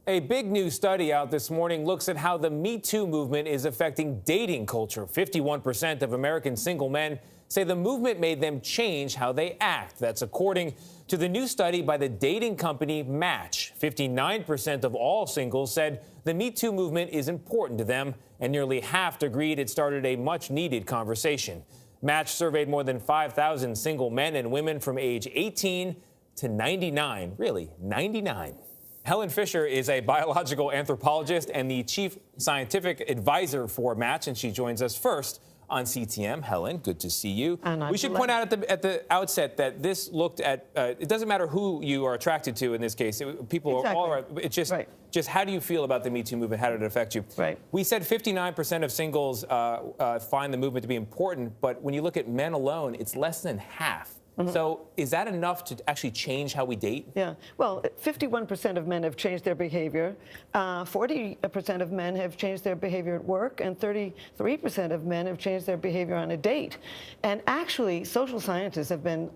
A big new study out this morning looks at how the Me Too movement is affecting dating culture. 51% of American single men say the movement made them change how they act. That's according to the new study by the dating company Match. 59% of all singles said the Me Too movement is important to them, and nearly half agreed it started a much-needed conversation. Match surveyed more than 5,000 single men and women from age 18 to 99. Really, 99. Helen Fisher is a biological anthropologist and the chief scientific advisor for Match, and she joins us first on CTM. Helen, good to see you. We should point out at the outset that this looked at, it doesn't matter who you are attracted to in this case. People are all right. It's just how do you feel about the Me Too movement? How did it affect you? Right. We said 59% of singles find the movement to be important, but when you look at men alone, it's less than half. Mm-hmm. So is that enough to actually change how we date? Yeah. Well, 51% of men have changed their behavior. 40% of men have changed their behavior at work, and 33% of men have changed their behavior on a date. And actually, social scientists have been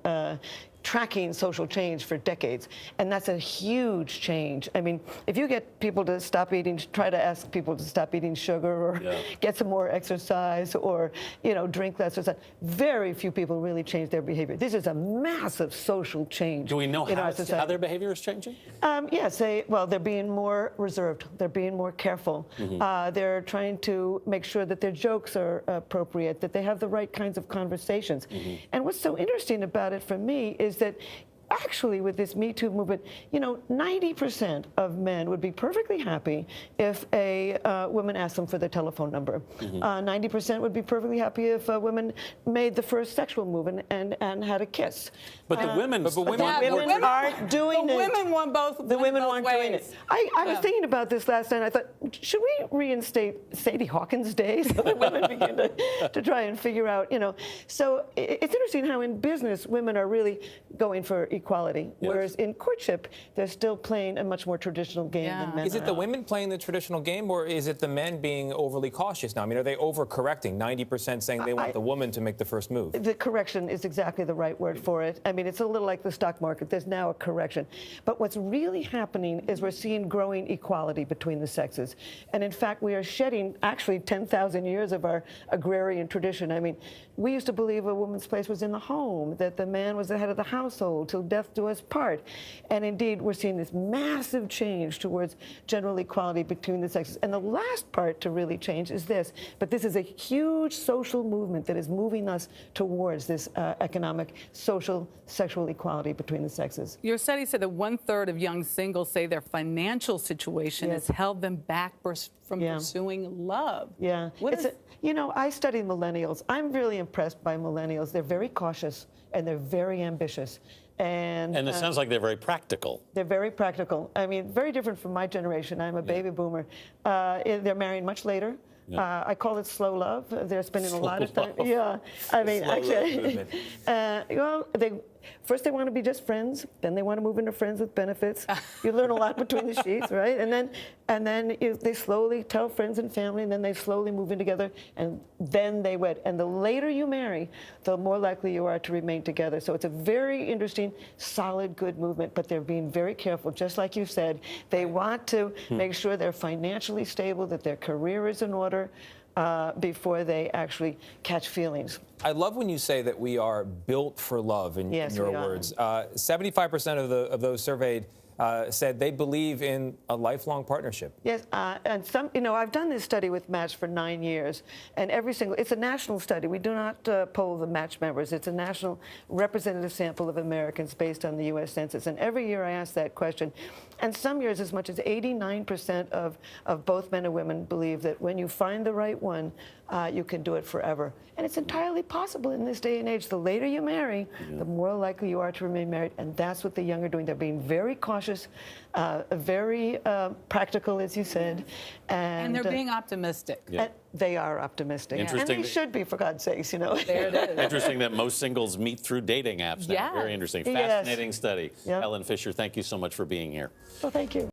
tracking social change for decades, and that's a huge change. I mean, if you get people to stop eating, try to ask people to stop eating sugar or get some more exercise or, drink less or something, very few people really change their behavior. This is a massive social change. Do we know how their behavior is changing? Yes, they're being more reserved. They're being more careful. Mm-hmm. They're trying to make sure that their jokes are appropriate, that they have the right kinds of conversations. Mm-hmm. And what's so interesting about it for me is that actually, with this Me Too movement, 90% of men would be perfectly happy if a woman asked them for their telephone number. Mm-hmm. 90% would be perfectly happy if a woman made the first sexual move and had a kiss. But the women, women aren't doing it. The women want both. The women aren't ways. doing it. I was thinking about this last night. I thought, should we reinstate Sadie Hawkins Day so that women begin to try and figure out, So it's interesting how in business women are really going for equality, whereas in courtship, they're still playing a much more traditional game than men. Is it the women playing the traditional game, or is it the men being overly cautious now? I mean, are they overcorrecting? 90% saying they want the woman to make the first move. The correction is exactly the right word for it. I mean, it's a little like the stock market. There's now a correction. But what's really happening is we're seeing growing equality between the sexes. And in fact, we are shedding actually 10,000 years of our agrarian tradition. I mean, we used to believe a woman's place was in the home, that the man was the head of the household till death do us part. And indeed, we're seeing this massive change towards general equality between the sexes. And the last part to really change is this, but this is a huge social movement that is moving us towards this economic, social, sexual equality between the sexes. Your study said that 1/3 of young singles say their financial situation has held them back from pursuing love. Yeah. I study millennials. I'm really impressed by millennials. They're very cautious and they're very ambitious. And it sounds like they're very practical. They're very practical. I mean, very different from my generation. I'm a baby boomer. They're marrying much later. Yeah. I call it slow love. They're spending a lot of time. Yeah, I mean, actually, first they want to be just friends, then they want to move into friends with benefits. You learn a lot between the sheets, right? And then they slowly tell friends and family, and then they slowly move in together, and then they wed. And the later you marry, the more likely you are to remain together. So it's a very interesting, solid, good movement. But they're being very careful, just like you said. They want to make sure they're financially stable, that their career is in order. Before they actually catch feelings. I love when you say that we are built for love, in your words. 75% of those surveyed said they believe in a lifelong partnership. Yes, and I've done this study with Match for 9 years, and it's a national study. We do not poll the Match members. It's a national representative sample of Americans based on the U.S. Census, and every year I ask that question. And some years as much as 89% of both men and women believe that when you find the right one, you can do it forever. And it's entirely possible in this day and age. The later you marry, the more likely you are to remain married, and that's what the young are doing. They're being very cautious, very practical, as you said. And they're being optimistic. And they are optimistic. And they should be, for God's sakes, There it is. Interesting that most singles meet through dating apps now. Very interesting. Fascinating study. Helen Fisher, thank you so much for being here. Well, thank you.